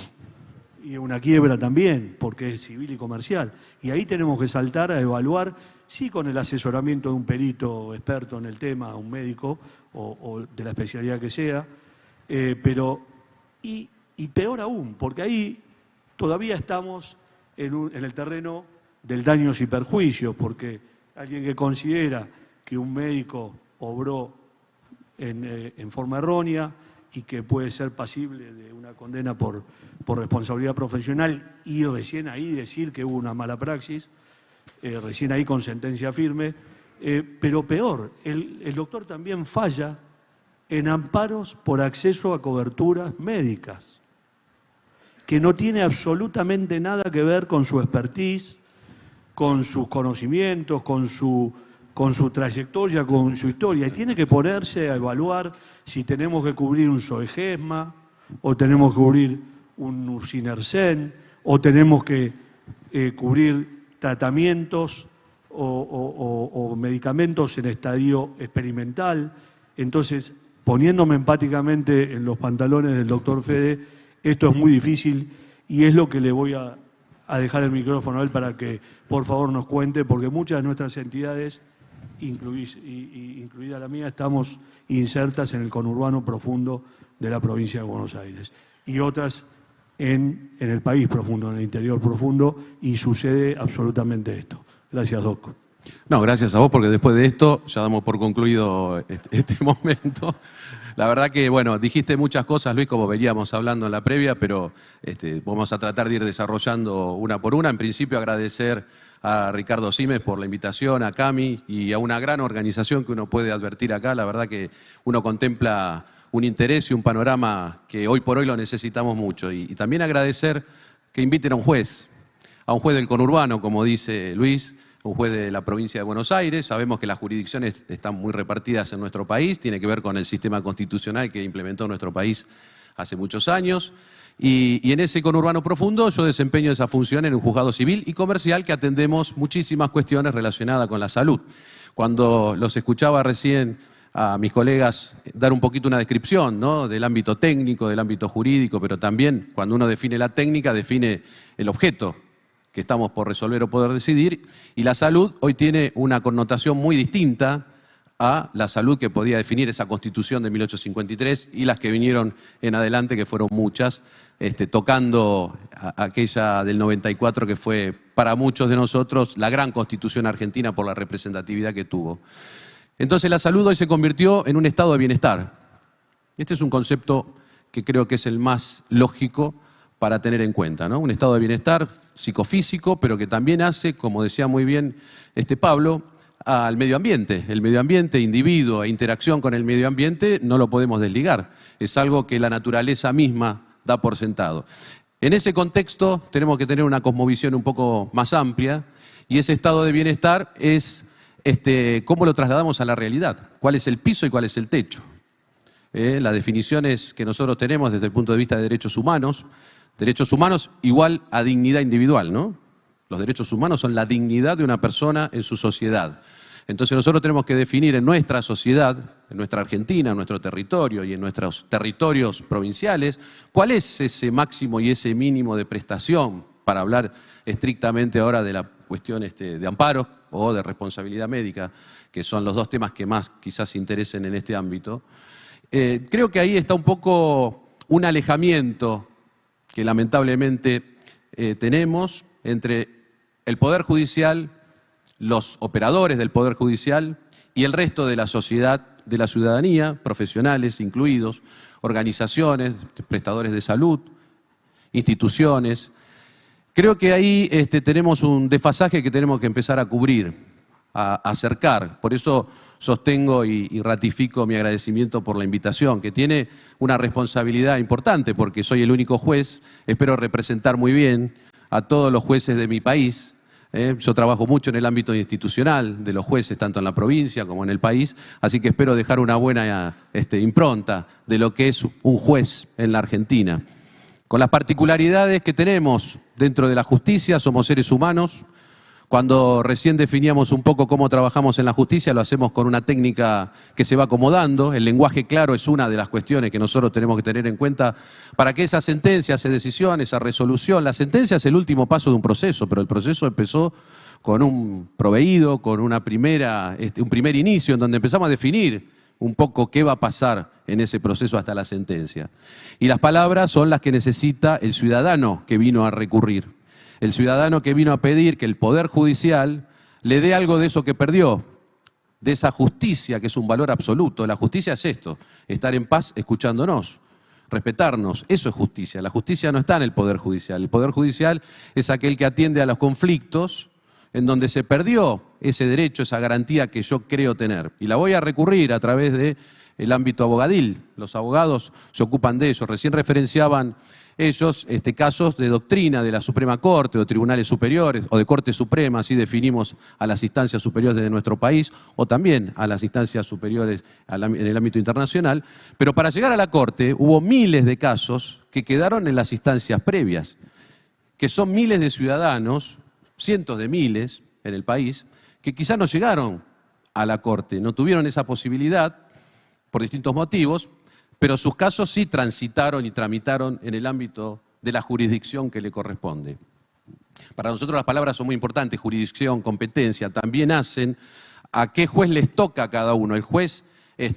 y una quiebra también, porque es civil y comercial. Y ahí tenemos que saltar a evaluar, sí, con el asesoramiento de un perito experto en el tema, un médico o de la especialidad que sea, pero peor aún, porque ahí todavía estamos en el terreno del daños y perjuicios, porque alguien que considera que un médico obró en forma errónea y que puede ser pasible de una condena por responsabilidad profesional y recién ahí decir que hubo una mala praxis, recién ahí con sentencia firme, pero peor, el doctor también falla en amparos por acceso a coberturas médicas, que no tiene absolutamente nada que ver con su expertise, con sus conocimientos, con su trayectoria, con su historia. Y tiene que ponerse a evaluar si tenemos que cubrir un Zoegesma, o tenemos que cubrir un Ursinersen, o tenemos que cubrir tratamientos o medicamentos en estadio experimental. Entonces, poniéndome empáticamente en los pantalones del doctor Fede, esto es muy difícil y es lo que le voy a dejar el micrófono a él para que por favor nos cuente, porque muchas de nuestras entidades, incluida la mía, estamos insertas en el conurbano profundo de la provincia de Buenos Aires y otras en el país profundo, en el interior profundo, y sucede absolutamente esto. Gracias, Doc. No, gracias a vos, porque después de esto ya damos por concluido este momento. La verdad que, bueno, dijiste muchas cosas, Luis, como veníamos hablando en la previa, pero vamos a tratar de ir desarrollando una por una. En principio, agradecer a Ricardo Simes por la invitación, a Cami y a una gran organización que uno puede advertir acá. La verdad que uno contempla un interés y un panorama que hoy por hoy lo necesitamos mucho. Y también agradecer que inviten a un juez del conurbano, como dice Luis, un juez de la provincia de Buenos Aires. Sabemos que las jurisdicciones están muy repartidas en nuestro país, tiene que ver con el sistema constitucional que implementó nuestro país hace muchos años. Y en ese conurbano profundo yo desempeño esa función en un juzgado civil y comercial que atendemos muchísimas cuestiones relacionadas con la salud. Cuando los escuchaba recién a mis colegas dar un poquito una descripción, ¿no?, del ámbito técnico, del ámbito jurídico, pero también cuando uno define la técnica, define el objeto que estamos por resolver o poder decidir, y la salud hoy tiene una connotación muy distinta a la salud que podía definir esa Constitución de 1853 y las que vinieron en adelante, que fueron muchas, tocando aquella del 94, que fue para muchos de nosotros la gran Constitución argentina por la representatividad que tuvo. Entonces la salud hoy se convirtió en un estado de bienestar. Este es un concepto que creo que es el más lógico para tener en cuenta, ¿no? Un estado de bienestar psicofísico, pero que también hace, como decía muy bien Pablo, al medio ambiente. El medio ambiente, individuo e interacción con el medio ambiente, no lo podemos desligar. Es algo que la naturaleza misma da por sentado. En ese contexto tenemos que tener una cosmovisión un poco más amplia, y ese estado de bienestar es cómo lo trasladamos a la realidad. ¿Cuál es el piso y cuál es el techo? Las definiciones que nosotros tenemos desde el punto de vista de derechos humanos igual a dignidad individual, ¿no? Los derechos humanos son la dignidad de una persona en su sociedad. Entonces nosotros tenemos que definir en nuestra sociedad, en nuestra Argentina, en nuestro territorio y en nuestros territorios provinciales, cuál es ese máximo y ese mínimo de prestación, para hablar estrictamente ahora de la cuestión de amparos o de responsabilidad médica, que son los dos temas que más quizás interesen en este ámbito. Creo que ahí está un poco un alejamiento que lamentablemente tenemos entre el Poder Judicial, los operadores del Poder Judicial y el resto de la sociedad, de la ciudadanía, profesionales incluidos, organizaciones, prestadores de salud, instituciones. Creo que ahí tenemos un desfasaje que tenemos que empezar a cubrir, a acercar. Por eso sostengo y ratifico mi agradecimiento por la invitación, que tiene una responsabilidad importante, porque soy el único juez. Espero representar muy bien a todos los jueces de mi país. Yo trabajo mucho en el ámbito institucional de los jueces, tanto en la provincia como en el país, así que espero dejar una buena impronta de lo que es un juez en la Argentina. Con las particularidades que tenemos dentro de la justicia, somos seres humanos. Cuando recién definíamos un poco cómo trabajamos en la justicia, lo hacemos con una técnica que se va acomodando. El lenguaje claro es una de las cuestiones que nosotros tenemos que tener en cuenta para que esa sentencia, esa decisión, esa resolución, la sentencia es el último paso de un proceso, pero el proceso empezó con un proveído, con un primer inicio en donde empezamos a definir un poco qué va a pasar en ese proceso hasta la sentencia. Y las palabras son las que necesita el ciudadano que vino a recurrir. El ciudadano que vino a pedir que el Poder Judicial le dé algo de eso que perdió, de esa justicia que es un valor absoluto. La justicia es esto, estar en paz escuchándonos, respetarnos, eso es justicia. La justicia no está en el Poder Judicial. El Poder Judicial es aquel que atiende a los conflictos en donde se perdió ese derecho, esa garantía que yo creo tener. Y la voy a recurrir a través del ámbito abogadil. Los abogados se ocupan de eso. Recién referenciaban ellos casos de doctrina de la Suprema Corte o de tribunales superiores o de Corte Suprema, así definimos a las instancias superiores de nuestro país o también a las instancias superiores en el ámbito internacional. Pero para llegar a la Corte hubo miles de casos que quedaron en las instancias previas, que son miles de ciudadanos, cientos de miles en el país, que quizás no llegaron a la Corte, no tuvieron esa posibilidad por distintos motivos, pero sus casos sí transitaron y tramitaron en el ámbito de la jurisdicción que le corresponde. Para nosotros las palabras son muy importantes, jurisdicción, competencia, también hacen a qué juez les toca a cada uno. El juez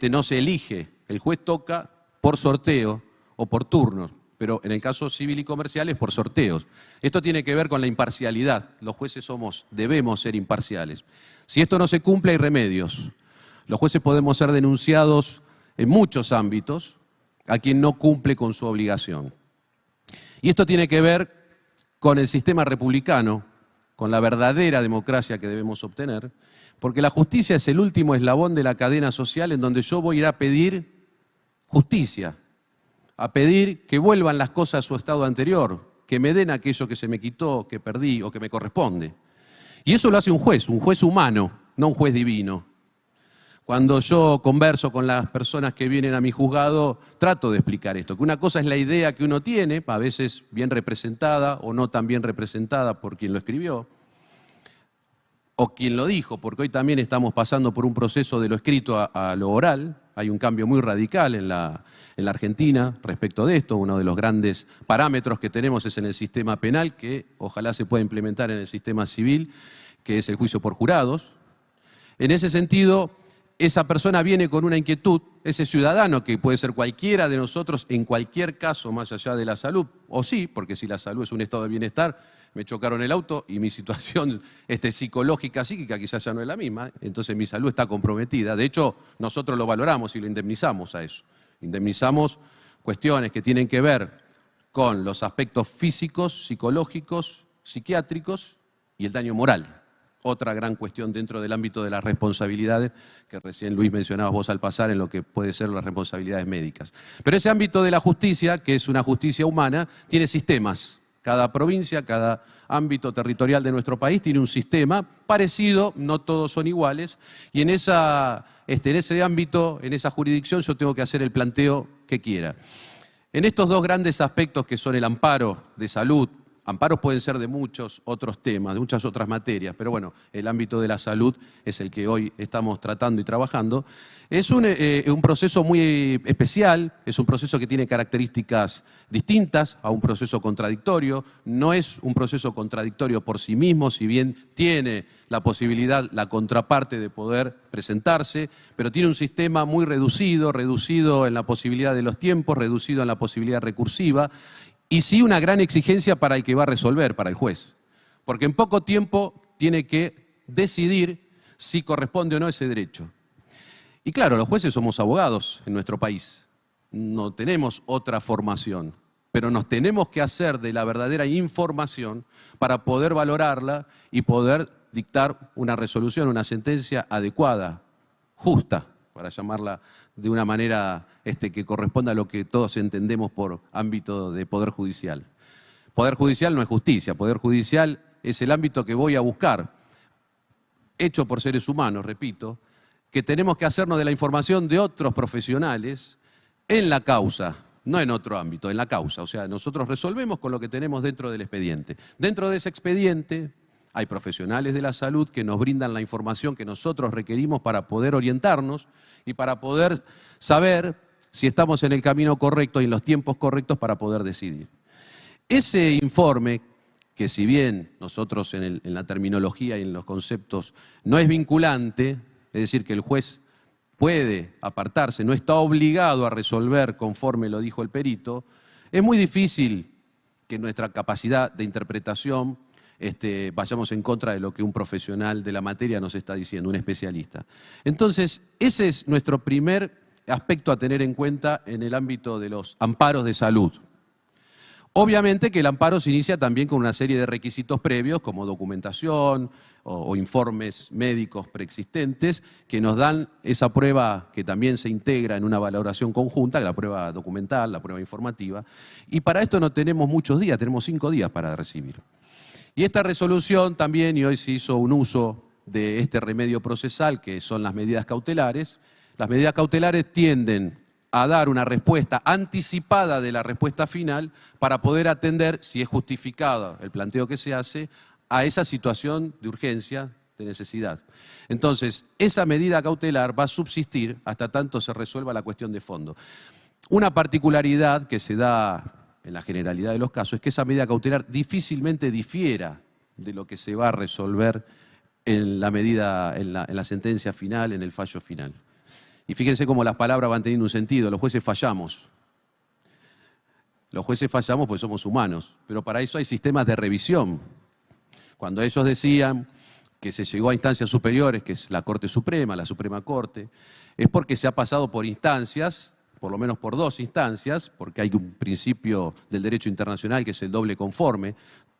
no se elige, el juez toca por sorteo o por turnos, pero en el caso civil y comercial es por sorteos. Esto tiene que ver con la imparcialidad. Los jueces debemos ser imparciales. Si esto no se cumple, hay remedios. Los jueces podemos ser denunciados en muchos ámbitos a quien no cumple con su obligación. Y esto tiene que ver con el sistema republicano, con la verdadera democracia que debemos obtener, porque la justicia es el último eslabón de la cadena social en donde yo voy a ir a pedir justicia, a pedir que vuelvan las cosas a su estado anterior, que me den aquello que se me quitó, que perdí o que me corresponde. Y eso lo hace un juez humano, no un juez divino. Cuando yo converso con las personas que vienen a mi juzgado, trato de explicar esto, que una cosa es la idea que uno tiene, a veces bien representada o no tan bien representada por quien lo escribió, o quien lo dijo, porque hoy también estamos pasando por un proceso de lo escrito a lo oral. Hay un cambio muy radical en la Argentina respecto de esto. Uno de los grandes parámetros que tenemos es en el sistema penal, que ojalá se pueda implementar en el sistema civil, que es el juicio por jurados. En ese sentido, esa persona viene con una inquietud, ese ciudadano, que puede ser cualquiera de nosotros en cualquier caso más allá de la salud, o sí, porque si la salud es un estado de bienestar, me chocaron el auto y mi situación psicológica, psíquica quizás ya no es la misma, entonces mi salud está comprometida. De hecho, nosotros lo valoramos y lo indemnizamos a eso. Indemnizamos cuestiones que tienen que ver con los aspectos físicos, psicológicos, psiquiátricos y el daño moral. Otra gran cuestión dentro del ámbito de las responsabilidades, que recién Luis mencionabas vos al pasar en lo que puede ser las responsabilidades médicas. Pero ese ámbito de la justicia, que es una justicia humana, tiene sistemas. Cada provincia, cada ámbito territorial de nuestro país tiene un sistema parecido, no todos son iguales, y en ese ámbito, en esa jurisdicción, yo tengo que hacer el planteo que quiera. En estos dos grandes aspectos que son el amparo de salud, amparos pueden ser de muchos otros temas, de muchas otras materias, pero bueno, el ámbito de la salud es el que hoy estamos tratando y trabajando. Es un proceso muy especial, es un proceso que tiene características distintas a un proceso contradictorio. No es un proceso contradictorio por sí mismo, si bien tiene la posibilidad, la contraparte de poder presentarse, pero tiene un sistema muy reducido en la posibilidad de los tiempos, reducido en la posibilidad recursiva, y sí una gran exigencia para el que va a resolver, para el juez. Porque en poco tiempo tiene que decidir si corresponde o no ese derecho. Y claro, los jueces somos abogados en nuestro país. No tenemos otra formación, pero nos tenemos que hacer de la verdadera información para poder valorarla y poder dictar una resolución, una sentencia adecuada, justa, para llamarla de una manera que corresponda a lo que todos entendemos por ámbito de Poder Judicial. Poder Judicial no es justicia, Poder Judicial es el ámbito que voy a buscar, hecho por seres humanos, repito, que tenemos que hacernos de la información de otros profesionales en la causa, no en otro ámbito, en la causa. O sea, nosotros resolvemos con lo que tenemos dentro del expediente. Dentro de ese expediente hay profesionales de la salud que nos brindan la información que nosotros requerimos para poder orientarnos y para poder saber si estamos en el camino correcto y en los tiempos correctos para poder decidir. Ese informe, que si bien nosotros en la terminología y en los conceptos no es vinculante, es decir, que el juez puede apartarse, no está obligado a resolver conforme lo dijo el perito, es muy difícil que nuestra capacidad de interpretación vayamos en contra de lo que un profesional de la materia nos está diciendo, un especialista. Entonces, ese es nuestro primer aspecto a tener en cuenta en el ámbito de los amparos de salud. Obviamente que el amparo se inicia también con una serie de requisitos previos, como documentación o informes médicos preexistentes, que nos dan esa prueba que también se integra en una valoración conjunta, la prueba documental, la prueba informativa. Y para esto no tenemos muchos días, tenemos 5 días para recibir. Y esta resolución también, y hoy se hizo un uso de este remedio procesal, que son las medidas cautelares. Las medidas cautelares tienden a dar una respuesta anticipada de la respuesta final para poder atender, si es justificado el planteo que se hace, a esa situación de urgencia, de necesidad. Entonces, esa medida cautelar va a subsistir hasta tanto se resuelva la cuestión de fondo. Una particularidad que se da en la generalidad de los casos es que esa medida cautelar difícilmente difiera de lo que se va a resolver en la sentencia final, en el fallo final. Y fíjense cómo las palabras van teniendo un sentido. Los jueces fallamos. Los jueces fallamos porque somos humanos, pero para eso hay sistemas de revisión. Cuando ellos decían que se llegó a instancias superiores, que es la Corte Suprema, la Suprema Corte, es porque se ha pasado por instancias, por lo menos por 2 instancias, porque hay un principio del derecho internacional que es el doble conforme.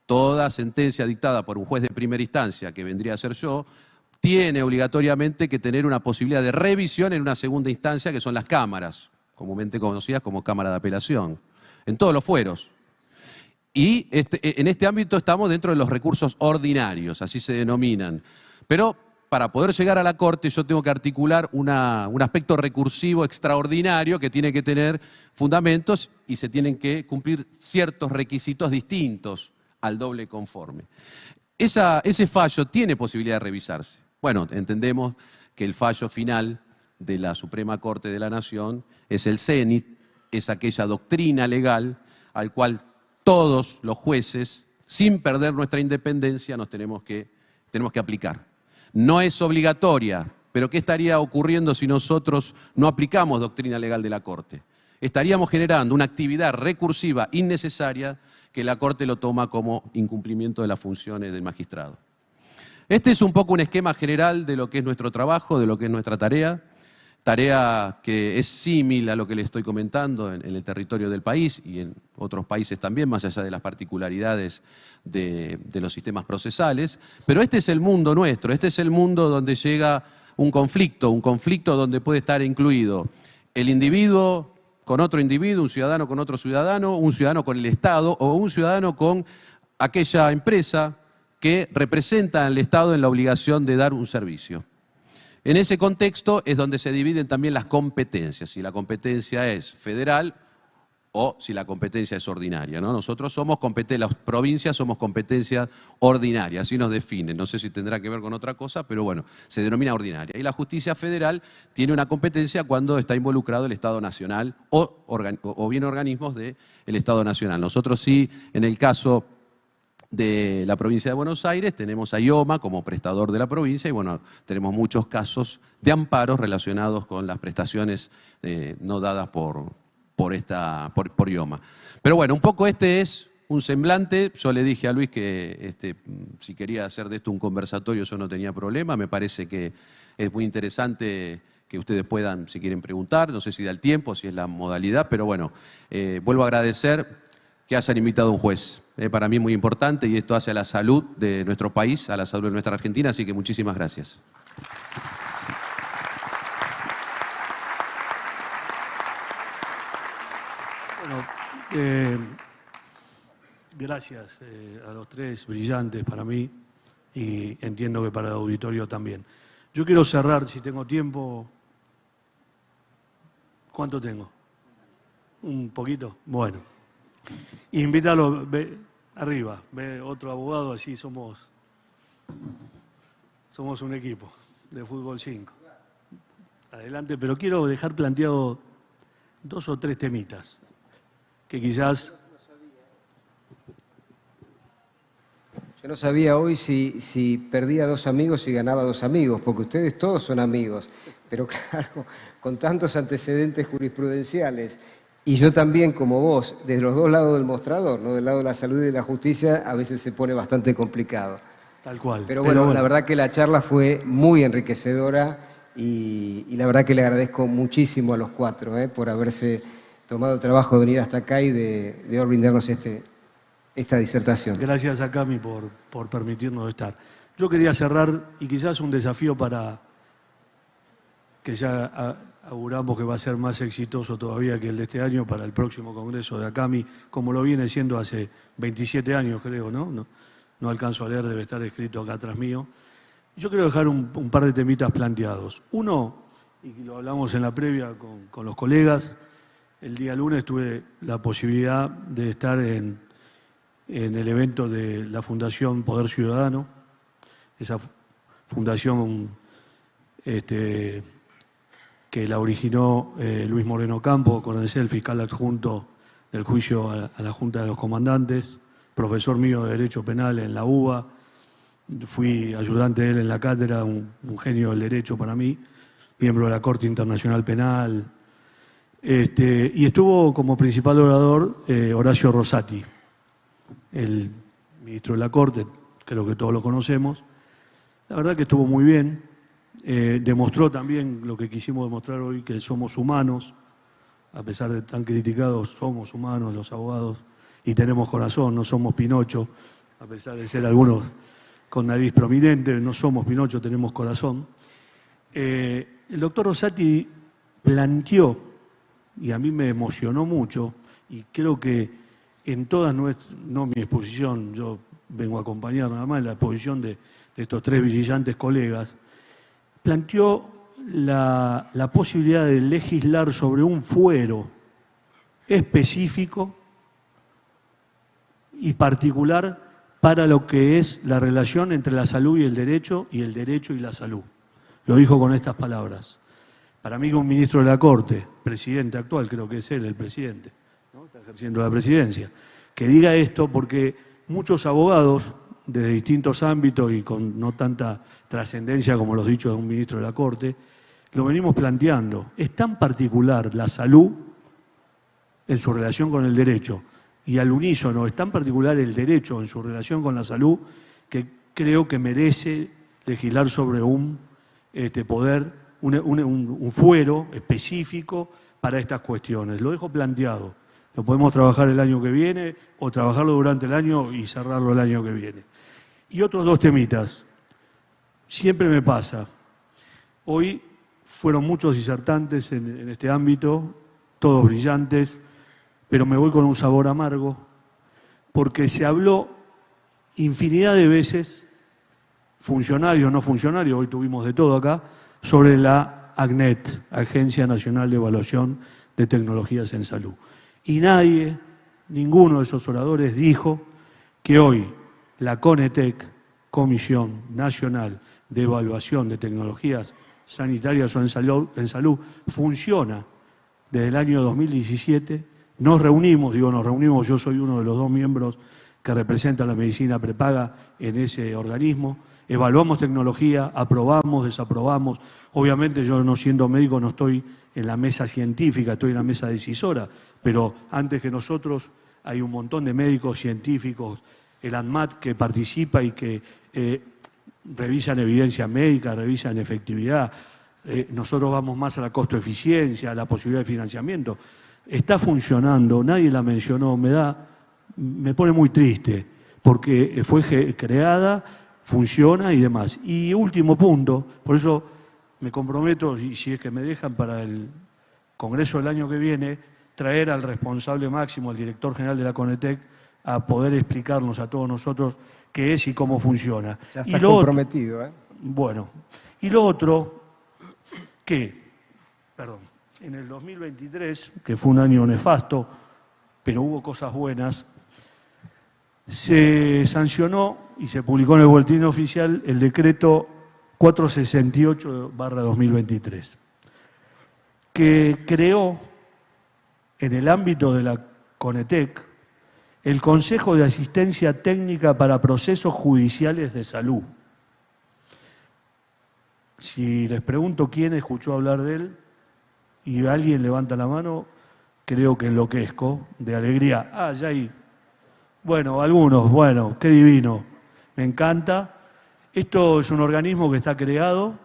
Toda sentencia dictada por un juez de primera instancia, que vendría a ser yo, tiene obligatoriamente que tener una posibilidad de revisión en una segunda instancia, que son las cámaras, comúnmente conocidas como cámara de apelación, en todos los fueros. Y en este ámbito estamos dentro de los recursos ordinarios, así se denominan. Pero para poder llegar a la Corte yo tengo que articular un aspecto recursivo extraordinario que tiene que tener fundamentos y se tienen que cumplir ciertos requisitos distintos al doble conforme. Ese fallo tiene posibilidad de revisarse. Bueno, entendemos que el fallo final de la Suprema Corte de la Nación es el cenit, es aquella doctrina legal al cual todos los jueces, sin perder nuestra independencia, nos tenemos que aplicar. No es obligatoria, pero ¿qué estaría ocurriendo si nosotros no aplicamos doctrina legal de la Corte? Estaríamos generando una actividad recursiva innecesaria que la Corte lo toma como incumplimiento de las funciones del magistrado. Este es un poco un esquema general de lo que es nuestro trabajo, de lo que es nuestra tarea que es símil a lo que les estoy comentando en el territorio del país y en otros países también, más allá de las particularidades de los sistemas procesales. Pero este es el mundo nuestro, este es el mundo donde llega un conflicto donde puede estar incluido el individuo con otro individuo, un ciudadano con otro ciudadano, un ciudadano con el Estado o un ciudadano con aquella empresa que representa al Estado en la obligación de dar un servicio. En ese contexto es donde se dividen también las competencias, si la competencia es federal o si la competencia es ordinaria, ¿no? Nosotros somos las provincias somos competencia ordinaria, así nos definen. No sé si tendrá que ver con otra cosa, pero bueno, se denomina ordinaria. Y la justicia federal tiene una competencia cuando está involucrado el Estado Nacional o bien organismos del Estado Nacional. Nosotros sí, en el caso de la provincia de Buenos Aires, tenemos a IOMA como prestador de la provincia y bueno, tenemos muchos casos de amparos relacionados con las prestaciones no dadas por IOMA. Pero bueno, un poco este es un semblante. Yo le dije a Luis que si quería hacer de esto un conversatorio yo no tenía problema. Me parece que es muy interesante que ustedes puedan, si quieren preguntar, no sé si da el tiempo, si es la modalidad, pero bueno, vuelvo a agradecer que hayan invitado a un juez. Para mí es muy importante y esto hace a la salud de nuestro país, a la salud de nuestra Argentina, así que muchísimas gracias. Bueno, gracias a los tres, brillantes para mí y entiendo que para el auditorio también. Yo quiero cerrar, si tengo tiempo. ¿Cuánto tengo? ¿Un poquito? Bueno. Invítalo, ve arriba, ve otro abogado, así somos un equipo de Fútbol 5. Adelante, pero quiero dejar planteado 2 o 3 temitas que quizás... Yo no sabía hoy si perdía 2 amigos y ganaba 2 amigos, porque ustedes todos son amigos, pero claro, con tantos antecedentes jurisprudenciales, y yo también, como vos, desde los 2 lados del mostrador, ¿no? Del lado de la salud y de la justicia, a veces se pone bastante complicado. Tal cual. Pero bueno, la verdad que la charla fue muy enriquecedora y la verdad que le agradezco muchísimo a los 4 por haberse tomado el trabajo de venir hasta acá y de brindarnos esta disertación. Gracias a Cami por permitirnos estar. Yo quería cerrar, y quizás un desafío para que ya auguramos que va a ser más exitoso todavía que el de este año para el próximo congreso de ACAMI, como lo viene siendo hace 27 años, creo, ¿no? No alcanzo a leer, debe estar escrito acá atrás mío. Yo quiero dejar un par de temitas planteados. Uno, y lo hablamos en la previa con los colegas, el día lunes tuve la posibilidad de estar en el evento de la Fundación Poder Ciudadano, esa fundación que la originó Luis Moreno Campo, el fiscal adjunto del juicio a la Junta de los Comandantes, profesor mío de Derecho Penal en la UBA, fui ayudante de él en la cátedra, un genio del derecho para mí, miembro de la Corte Internacional Penal, y estuvo como principal orador Horacio Rosati, el ministro de la Corte, creo que todos lo conocemos. La verdad que estuvo muy bien, demostró también lo que quisimos demostrar hoy, que somos humanos, a pesar de tan criticados, somos humanos los abogados y tenemos corazón, no somos Pinocho, a pesar de ser algunos con nariz prominente, no somos Pinocho, tenemos corazón. El doctor Rosati planteó, y a mí me emocionó mucho, y creo que en todas nuestras, no mi exposición, yo vengo a acompañar nada más, la exposición de estos 3 brillantes colegas, planteó la posibilidad de legislar sobre un fuero específico y particular para lo que es la relación entre la salud y el derecho y la salud. Lo dijo con estas palabras. Para mí, que un ministro de la Corte, presidente actual, creo que es él el presidente, ¿no? Está ejerciendo la presidencia, que diga esto, porque muchos abogados de distintos ámbitos y con no tanta trascendencia como los dichos de un ministro de la Corte, lo venimos planteando. Es tan particular la salud en su relación con el derecho y al unísono es tan particular el derecho en su relación con la salud que creo que merece legislar sobre un poder, un fuero específico para estas cuestiones. Lo dejo planteado. Lo podemos trabajar el año que viene o trabajarlo durante el año y cerrarlo el año que viene. Y otros 2 temitas. Siempre me pasa. Hoy fueron muchos disertantes en este ámbito, todos brillantes, pero me voy con un sabor amargo, porque se habló infinidad de veces, funcionarios, no funcionarios, hoy tuvimos de todo acá, sobre la ACNET, Agencia Nacional de Evaluación de Tecnologías en Salud. Y nadie, ninguno de esos oradores dijo que hoy la CONETEC, Comisión Nacional de Evaluación de Tecnologías Sanitarias o en Salud, funciona desde el año 2017. Nos reunimos, yo soy uno de los 2 miembros que representan la medicina prepaga en ese organismo, evaluamos tecnología, aprobamos, desaprobamos. Obviamente yo, no siendo médico, no estoy en la mesa científica, estoy en la mesa decisora, pero antes que nosotros hay un montón de médicos científicos, el ANMAT que participa y que revisan evidencia médica, revisan efectividad. Nosotros vamos más a la costo-eficiencia, a la posibilidad de financiamiento. Está funcionando, nadie la mencionó, me pone muy triste, porque fue creada, funciona y demás. Y último punto, por eso me comprometo, y si es que me dejan para el Congreso del año que viene, traer al responsable máximo, al director general de la CONETEC, a poder explicarnos a todos nosotros qué es y cómo funciona. Ya está comprometido, ¿eh? Bueno, Y lo otro, en el 2023, que fue un año nefasto, pero hubo cosas buenas, se sancionó y se publicó en el Boletín Oficial el decreto 468/2023, que creó en el ámbito de la CONETEC el Consejo de Asistencia Técnica para Procesos Judiciales de Salud. Si les pregunto quién escuchó hablar de él y alguien levanta la mano, creo que enloquezco de alegría. Ah, ya hay. Bueno, algunos, bueno, qué divino, me encanta. Esto es un organismo que está creado,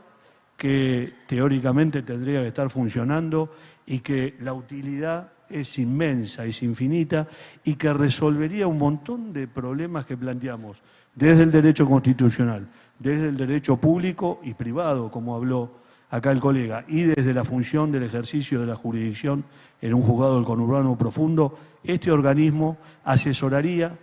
que teóricamente tendría que estar funcionando y que la utilidad es inmensa, es infinita y que resolvería un montón de problemas que planteamos desde el derecho constitucional, desde el derecho público y privado, como habló acá el colega, y desde la función del ejercicio de la jurisdicción en un juzgado del conurbano profundo. Este organismo asesoraría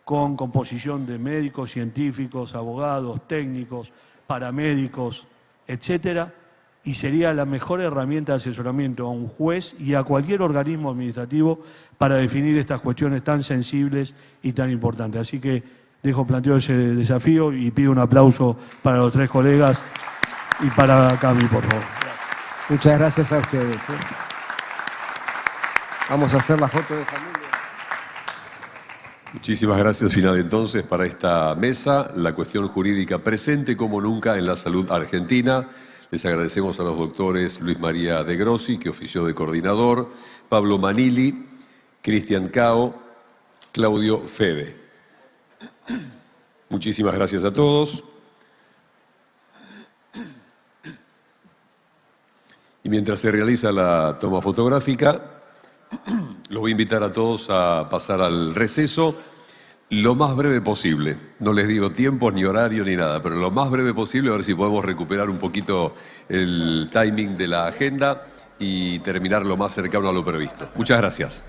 con composición de médicos, científicos, abogados, técnicos, paramédicos, etcétera, y sería la mejor herramienta de asesoramiento a un juez y a cualquier organismo administrativo para definir estas cuestiones tan sensibles y tan importantes. Así que dejo planteado ese desafío y pido un aplauso para los tres colegas y para Cami, por favor. Muchas gracias a ustedes. Vamos a hacer la foto de familia. Muchísimas gracias. Final entonces para esta mesa, la cuestión jurídica presente como nunca en la salud argentina. Les agradecemos a los doctores Luis María de Grossi, que ofició de coordinador, Pablo Manili, Cristian Cao, Claudio Fede. Muchísimas gracias a todos. Y mientras se realiza la toma fotográfica, los voy a invitar a todos a pasar al receso lo más breve posible. No les digo tiempos, ni horario, ni nada, pero lo más breve posible, a ver si podemos recuperar un poquito el timing de la agenda y terminar lo más cercano a lo previsto. Muchas gracias.